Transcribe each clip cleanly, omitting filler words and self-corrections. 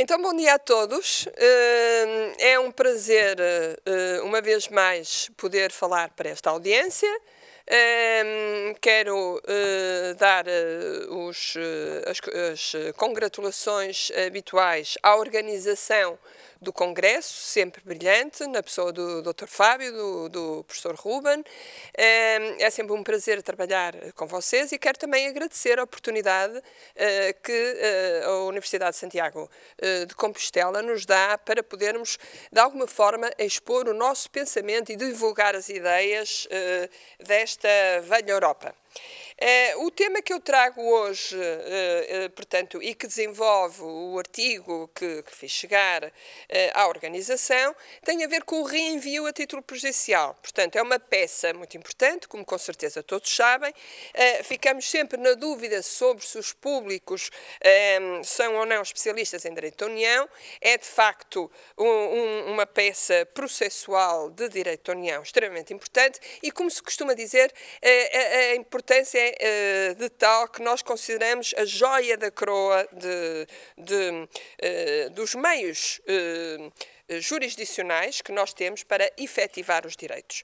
Então, bom dia a todos. É um prazer, uma vez mais, poder falar para esta audiência. Quero dar as congratulações habituais à organização do Congresso, sempre brilhante, na pessoa do Dr. Fábio, do professor Ruben. É sempre um prazer trabalhar com vocês e quero também agradecer a oportunidade que a Universidade de Santiago de Compostela nos dá para podermos, de alguma forma, expor o nosso pensamento e divulgar as ideias desta velha Europa. O tema que eu trago hoje, portanto, e que desenvolve o artigo que fiz chegar à organização, tem a ver com o reenvio a título prejudicial. Portanto, é uma peça muito importante, como com certeza todos sabem. Ficamos sempre na dúvida sobre se os públicos são ou não especialistas em direito da União. É, de facto, uma peça processual de direito da União extremamente importante e, como se costuma dizer, a importância é de tal que nós consideramos a joia da coroa dos meios jurisdicionais que nós temos para efetivar os direitos.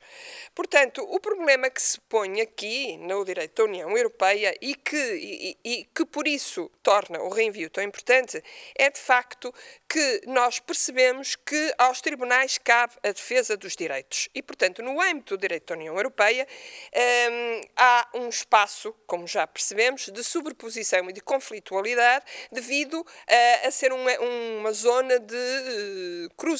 Portanto, o problema que se põe aqui no direito da União Europeia e que por isso torna o reenvio tão importante é, de facto, que nós percebemos que aos tribunais cabe a defesa dos direitos. E, portanto, no âmbito do direito da União Europeia, há um espaço, como já percebemos, de sobreposição e de conflitualidade devido a ser uma zona de cruzamento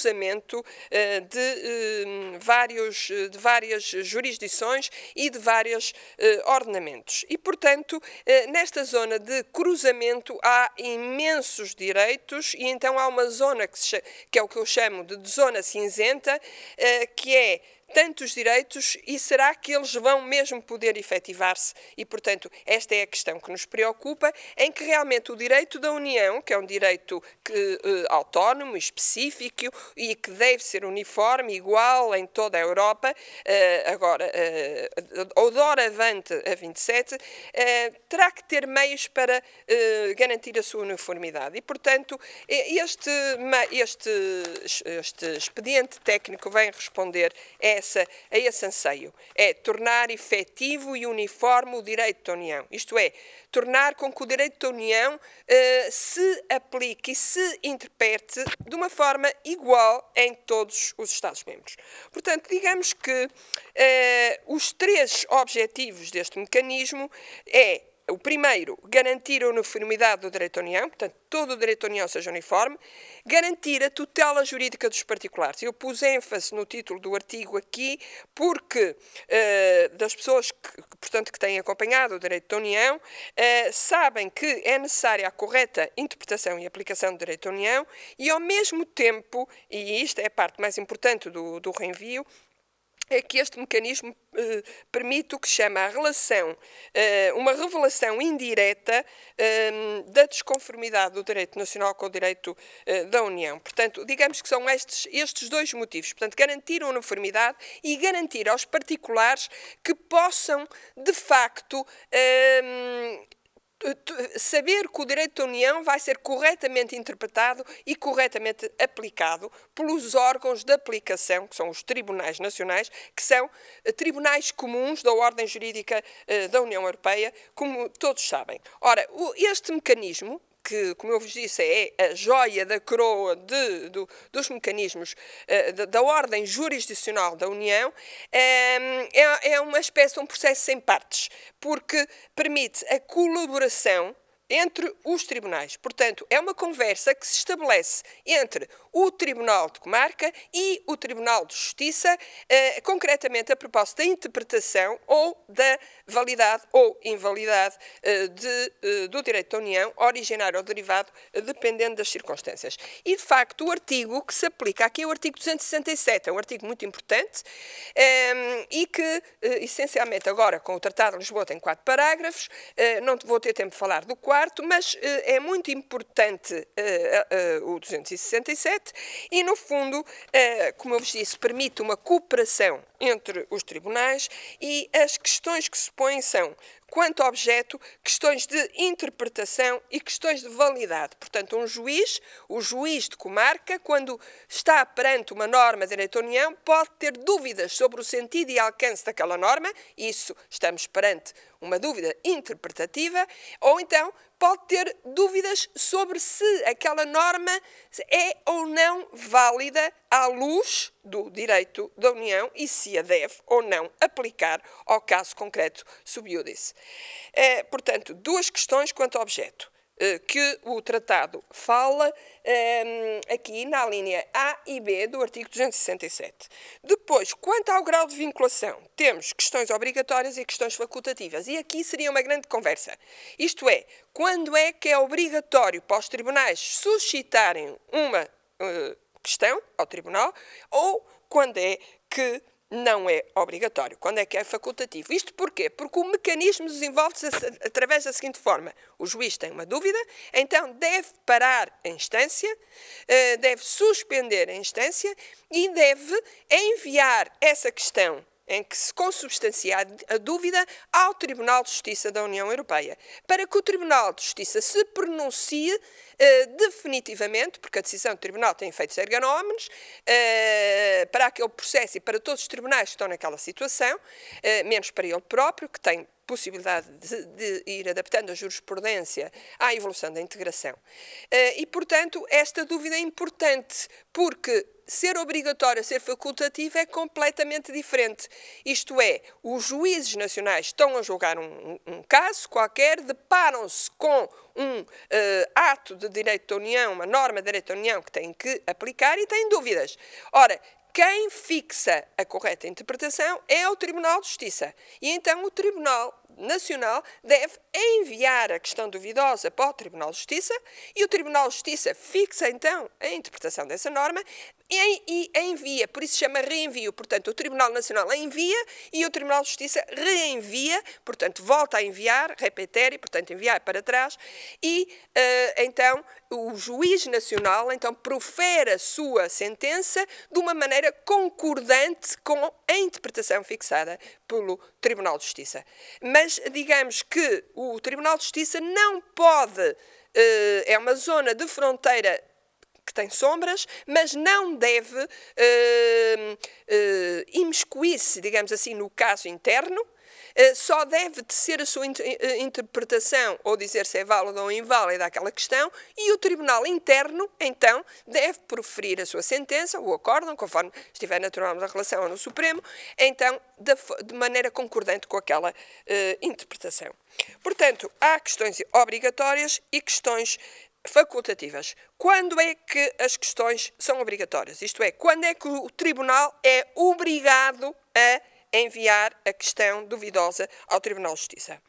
de várias jurisdições e de vários ordenamentos. E, portanto, nesta zona de cruzamento há imensos direitos e então há uma zona que é o que eu chamo de zona cinzenta, que é tantos direitos e será que eles vão mesmo poder efetivar-se? E, portanto, esta é a questão que nos preocupa, em que realmente o direito da União, que é um direito autónomo, específico e que deve ser uniforme, igual em toda a Europa, agora, ou doravante a 27, terá que ter meios para garantir a sua uniformidade. E, portanto, este expediente técnico vem responder a esse anseio, é tornar efetivo e uniforme o direito da União, isto é, tornar com que o direito da União se aplique e se interprete de uma forma igual em todos os Estados-membros. Portanto, digamos que os três objetivos deste mecanismo é: o primeiro, garantir a uniformidade do direito da União, portanto, todo o direito da União seja uniforme, garantir a tutela jurídica dos particulares. Eu pus ênfase no título do artigo aqui porque das pessoas que têm acompanhado o direito da União sabem que é necessária a correta interpretação e aplicação do direito da União e, ao mesmo tempo, e isto é a parte mais importante do reenvio, é que este mecanismo permite o que se chama a relação, uma revelação indireta da desconformidade do direito nacional com o direito da União. Portanto, digamos que são estes dois motivos. Portanto, garantir a uniformidade e garantir aos particulares que possam, de facto, saber que o direito da União vai ser corretamente interpretado e corretamente aplicado pelos órgãos de aplicação, que são os tribunais nacionais, que são tribunais comuns da ordem jurídica da União Europeia, como todos sabem. Ora, este mecanismo, que, como eu vos disse, é a joia da coroa dos mecanismos da ordem jurisdicional da União, é uma espécie de um processo sem partes, porque permite a colaboração entre os tribunais. Portanto, é uma conversa que se estabelece entre o Tribunal de Comarca e o Tribunal de Justiça, concretamente a propósito da interpretação ou da validade ou invalidade do direito da União, originário ou derivado, dependendo das circunstâncias. E, de facto, o artigo que se aplica aqui é o artigo 267, é um artigo muito importante e que, essencialmente, agora, com o Tratado de Lisboa, tem 4 parágrafos, não vou ter tempo de falar do quarto, mas é muito importante o 267 e, no fundo, como eu vos disse, permite uma cooperação entre os tribunais e as questões que se põem são, quanto ao objeto, questões de interpretação e questões de validade. Portanto, o juiz de comarca, quando está perante uma norma de direito da União, pode ter dúvidas sobre o sentido e alcance daquela norma, isso estamos perante uma dúvida interpretativa, ou então pode ter dúvidas sobre se aquela norma é ou não válida à luz do direito da União e se a deve ou não aplicar ao caso concreto sub iudice. Portanto, duas questões quanto ao objeto que o tratado fala aqui na linha A e B do artigo 267. Depois, quanto ao grau de vinculação, temos questões obrigatórias e questões facultativas. E aqui seria uma grande conversa. Isto é, quando é que é obrigatório para os tribunais suscitarem uma questão ao tribunal ou quando é que não é obrigatório, quando é que é facultativo. Isto porquê? Porque o mecanismo desenvolve-se através da seguinte forma. O juiz tem uma dúvida, então deve parar a instância, deve suspender a instância e deve enviar essa questão em que se consubstancia a dúvida ao Tribunal de Justiça da União Europeia, para que o Tribunal de Justiça se pronuncie definitivamente, porque a decisão do Tribunal tem efeitos erga omnes, para aquele processo e para todos os tribunais que estão naquela situação, menos para ele próprio, que tem possibilidade de ir adaptando a jurisprudência à evolução da integração. E, portanto, esta dúvida é importante, porque ser obrigatório, ser facultativo é completamente diferente. Isto é, os juízes nacionais estão a julgar um caso qualquer, deparam-se com um ato de direito da União, uma norma de direito da União que têm que aplicar e têm dúvidas. Ora, quem fixa a correta interpretação é o Tribunal de Justiça. E então o Tribunal Nacional deve enviar a questão duvidosa para o Tribunal de Justiça e o Tribunal de Justiça fixa então a interpretação dessa norma e envia, por isso se chama reenvio. Portanto, o Tribunal Nacional envia e o Tribunal de Justiça reenvia, portanto, volta a enviar, repetir, portanto, enviar para trás e então o juiz nacional então profere a sua sentença de uma maneira concordante com a interpretação fixada pelo Tribunal de Justiça. Mas digamos que o Tribunal de Justiça não pode, é uma zona de fronteira que tem sombras, mas não deve imiscuir-se, digamos assim, no caso interno, só deve tecer a sua interpretação ou dizer se é válida ou inválida aquela questão e o tribunal interno, então, deve proferir a sua sentença, o acórdão, conforme estiver naturalmente na relação ou no Supremo, então, de maneira concordante com aquela interpretação. Portanto, há questões obrigatórias e questões facultativas. Quando é que as questões são obrigatórias? Isto é, quando é que o tribunal é obrigado a enviar a questão duvidosa ao Tribunal de Justiça?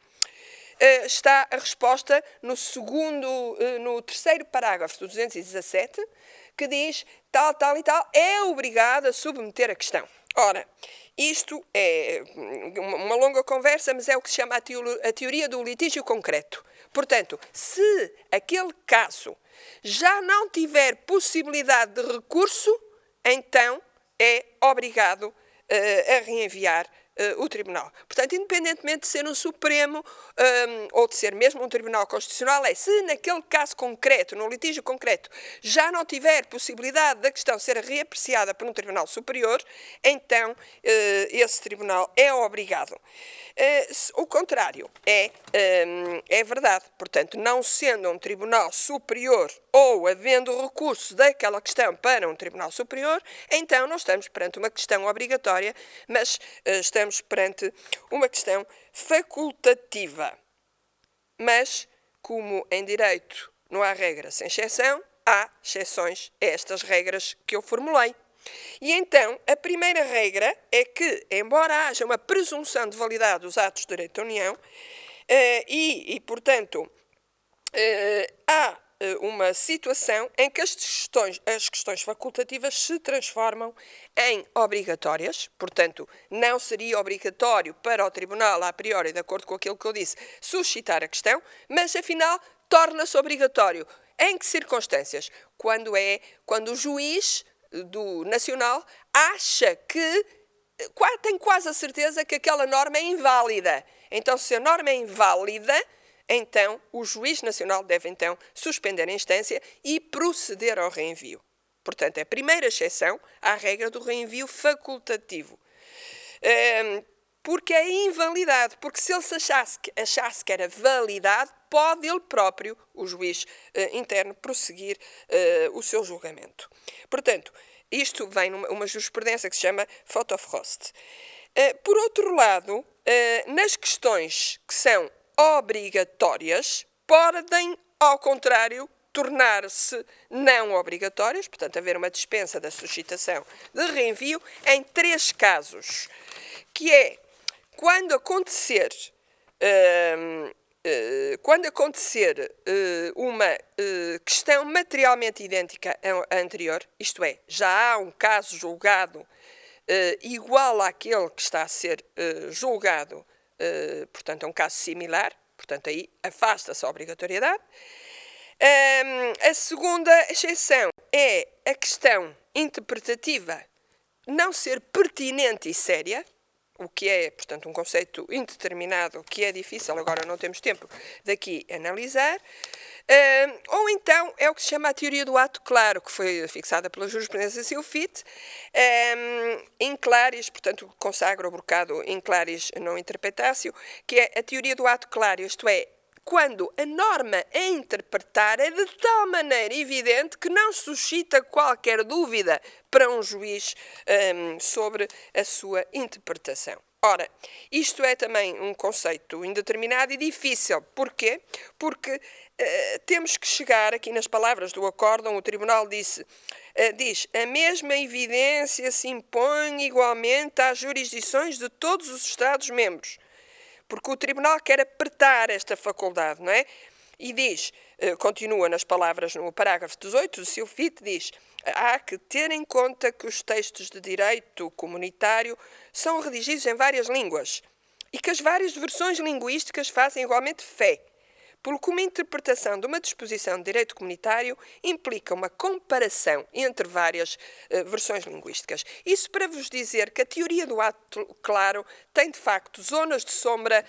Está a resposta no terceiro parágrafo do 217, que diz tal, tal e tal, é obrigado a submeter a questão. Ora, isto é uma longa conversa, mas é o que se chama a teoria do litígio concreto. Portanto, se aquele caso já não tiver possibilidade de recurso, então é obrigado a reenviar o Tribunal. Portanto, independentemente de ser um Supremo ou de ser mesmo um Tribunal Constitucional, se naquele caso concreto, no litígio concreto, já não tiver possibilidade da questão ser reapreciada por um Tribunal Superior, então esse Tribunal é obrigado. O contrário é verdade. Portanto, não sendo um Tribunal Superior ou havendo recurso daquela questão para um Tribunal Superior, então não estamos perante uma questão obrigatória, mas estamos perante uma questão facultativa. Mas, como em direito não há regra sem exceção, há exceções a estas regras que eu formulei. E então, a primeira regra é que, embora haja uma presunção de validade dos atos de direito da União, portanto, há uma situação em que as questões facultativas se transformam em obrigatórias, portanto, não seria obrigatório para o Tribunal, a priori, de acordo com aquilo que eu disse, suscitar a questão, mas, afinal, torna-se obrigatório. Em que circunstâncias? Quando o juiz do Nacional acha que tem quase a certeza que aquela norma é inválida. Então, se a norma é inválida, então o juiz nacional deve então suspender a instância e proceder ao reenvio. Portanto, é a primeira exceção à regra do reenvio facultativo. Porque é invalidade, porque se ele achasse que era validade, pode ele próprio, o juiz interno, prosseguir o seu julgamento. Portanto, isto vem numa jurisprudência que se chama Fotofrost. Por outro lado, nas questões que são obrigatórias, podem, ao contrário, tornar-se não obrigatórias, portanto, haver uma dispensa da suscitação de reenvio em 3 casos, que é quando acontecer uma questão materialmente idêntica à anterior, isto é, já há um caso julgado igual àquele que está a ser julgado, portanto, é um caso similar, portanto, aí afasta-se a obrigatoriedade. A segunda exceção é a questão interpretativa não ser pertinente e séria, o que é, portanto, um conceito indeterminado que é difícil, agora não temos tempo daqui analisar. Ou então é o que se chama a teoria do ato claro, que foi fixada pela jurisprudência Silfit, in claris, portanto, consagra o brocado in claris non interpretatio, que é a teoria do ato claro, isto é, quando a norma a interpretar é de tal maneira evidente que não suscita qualquer dúvida para um juiz sobre a sua interpretação. Ora, isto é também um conceito indeterminado e difícil. Porquê? Porque temos que chegar, aqui nas palavras do acórdão, o Tribunal diz, a mesma evidência se impõe igualmente às jurisdições de todos os Estados-membros. Porque o Tribunal quer apertar esta faculdade, não é? E diz, continua nas palavras no parágrafo 18 do Silfit, diz, há que ter em conta que os textos de direito comunitário são redigidos em várias línguas e que as várias versões linguísticas fazem igualmente fé, pelo que uma interpretação de uma disposição de direito comunitário implica uma comparação entre várias versões linguísticas. Isso para vos dizer que a teoria do ato claro tem, de facto, zonas de sombra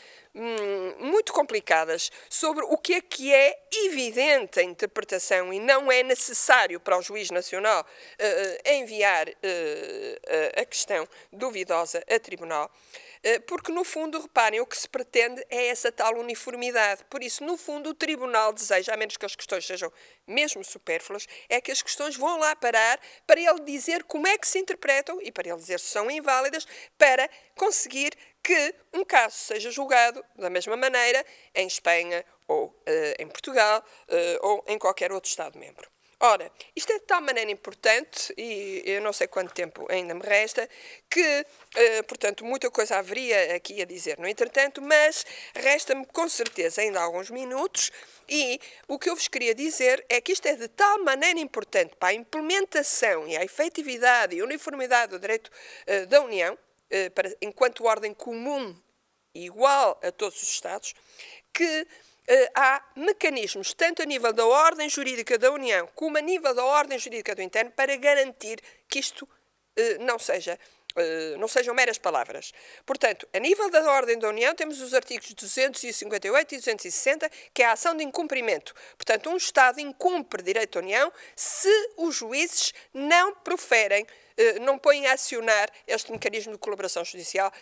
muito complicadas sobre o que é evidente a interpretação e não é necessário para o juiz nacional enviar a questão duvidosa a tribunal. Porque, no fundo, reparem, o que se pretende é essa tal uniformidade. Por isso, no fundo, o Tribunal deseja, a menos que as questões sejam mesmo supérfluas, é que as questões vão lá parar para ele dizer como é que se interpretam e para ele dizer se são inválidas, para conseguir que um caso seja julgado da mesma maneira em Espanha ou em Portugal ou em qualquer outro Estado-membro. Ora, isto é de tal maneira importante, e eu não sei quanto tempo ainda me resta, que, portanto, muita coisa haveria aqui a dizer no entretanto, mas resta-me com certeza ainda alguns minutos, e o que eu vos queria dizer é que isto é de tal maneira importante para a implementação e a efetividade e uniformidade do direito da União, enquanto ordem comum e igual a todos os Estados, que há mecanismos, tanto a nível da ordem jurídica da União como a nível da ordem jurídica do interno, para garantir que isto não sejam meras palavras. Portanto, a nível da ordem da União, temos os artigos 258 e 260, que é a ação de incumprimento. Portanto, um Estado incumpre direito da União se os juízes não proferem, não põem a acionar este mecanismo de colaboração judicial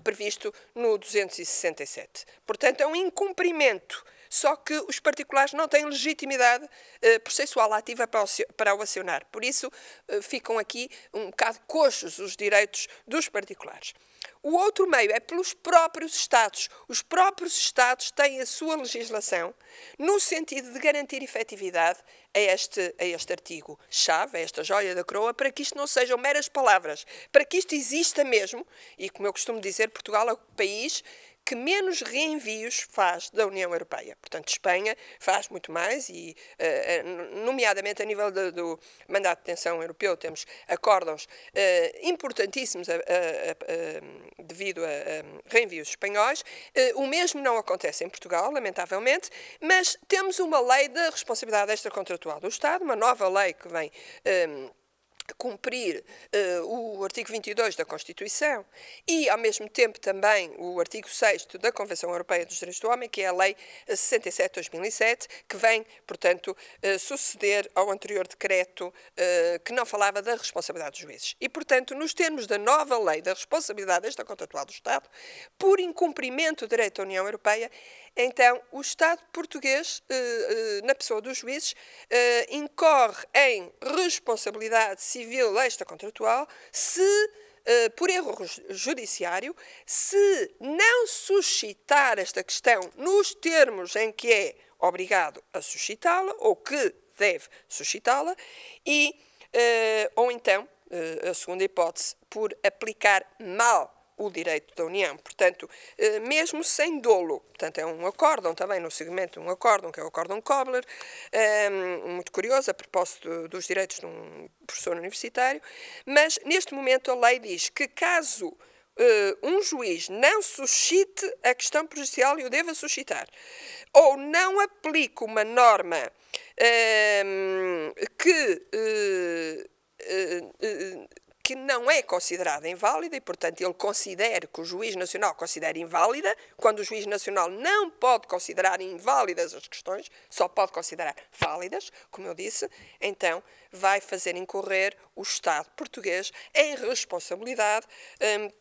previsto no 267. Portanto, é um incumprimento, só que os particulares não têm legitimidade processual ativa para o acionar. Por isso, ficam aqui um bocado coxos os direitos dos particulares. O outro meio é pelos próprios Estados. Os próprios Estados têm a sua legislação no sentido de garantir efetividade a este artigo-chave, a esta joia da coroa, para que isto não sejam meras palavras, para que isto exista mesmo, e como eu costumo dizer, Portugal é o país que menos reenvios faz da União Europeia. Portanto, Espanha faz muito mais e, nomeadamente a nível do mandato de detenção europeu, temos acórdãos importantíssimos devido a reenvios espanhóis. O mesmo não acontece em Portugal, lamentavelmente, mas temos uma lei da responsabilidade extracontratual do Estado, uma nova lei que vem cumprir o artigo 22 da Constituição e, ao mesmo tempo, também o artigo 6º da Convenção Europeia dos Direitos do Homem, que é a Lei 67/2007, que vem, portanto, suceder ao anterior decreto que não falava da responsabilidade dos juízes. E, portanto, nos termos da nova Lei da responsabilidade extracontratual do Estado, por incumprimento do direito da União Europeia, então o Estado português, na pessoa dos juízes, incorre em responsabilidade civil extracontratual se, por erro judiciário, se não suscitar esta questão nos termos em que é obrigado a suscitá-la ou que deve suscitá-la, e, ou então, a segunda hipótese, por aplicar mal o direito da União. Portanto, mesmo sem dolo. Portanto, é um acórdão também no segmento, um acórdão, que é o acórdão Kobler, muito curioso, a propósito dos direitos de um professor universitário, mas neste momento a lei diz que caso um juiz não suscite a questão prejudicial e o deva suscitar, ou não aplique uma norma que não é considerada inválida e, portanto, ele considera que o juiz nacional considera inválida, quando o juiz nacional não pode considerar inválidas as questões, só pode considerar válidas, como eu disse, então vai fazer incorrer o Estado português em responsabilidade,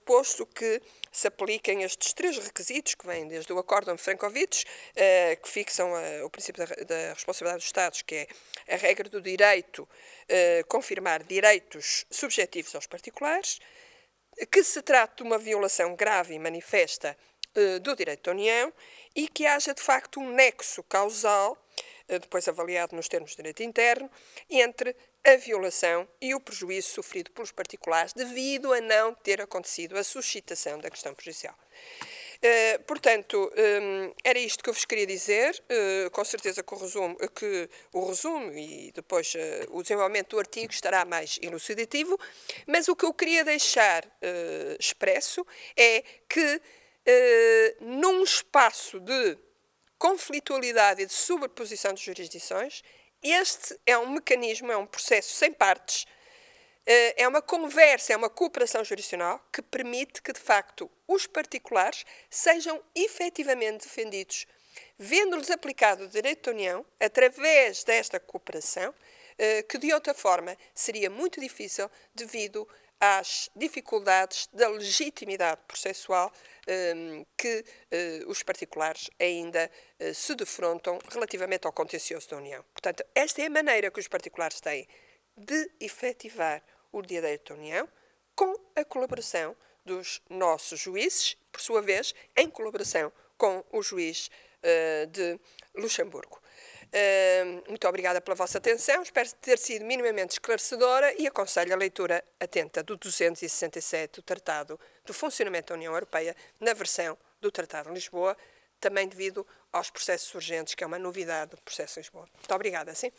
posto que se apliquem estes 3 requisitos, que vêm desde o Acórdão de Frankovic, que fixam o princípio da responsabilidade dos Estados, que é a regra do direito, confirmar direitos subjetivos aos particulares, que se trata de uma violação grave e manifesta do direito da União e que haja, de facto, um nexo causal, depois avaliado nos termos de direito interno, entre a violação e o prejuízo sofrido pelos particulares devido a não ter acontecido a suscitação da questão prejudicial. Portanto, era isto que eu vos queria dizer. Com certeza que o resumo e depois o desenvolvimento do artigo estará mais elucidativo, mas o que eu queria deixar expresso é que num espaço de conflitualidade e de sobreposição de jurisdições, este é um mecanismo, é um processo sem partes, é uma conversa, é uma cooperação jurisdicional que permite que, de facto, os particulares sejam efetivamente defendidos, vendo-lhes aplicado o direito da União, através desta cooperação, que de outra forma seria muito difícil devido às dificuldades da legitimidade processual que os particulares ainda se defrontam relativamente ao contencioso da União. Portanto, esta é a maneira que os particulares têm de efetivar o direito da União com a colaboração dos nossos juízes, por sua vez, em colaboração com o juiz de Luxemburgo. Muito obrigada pela vossa atenção, espero ter sido minimamente esclarecedora e aconselho a leitura atenta do 267 do Tratado do Funcionamento da União Europeia na versão do Tratado de Lisboa, também devido aos processos urgentes, que é uma novidade do processo de Lisboa. Muito obrigada, sim.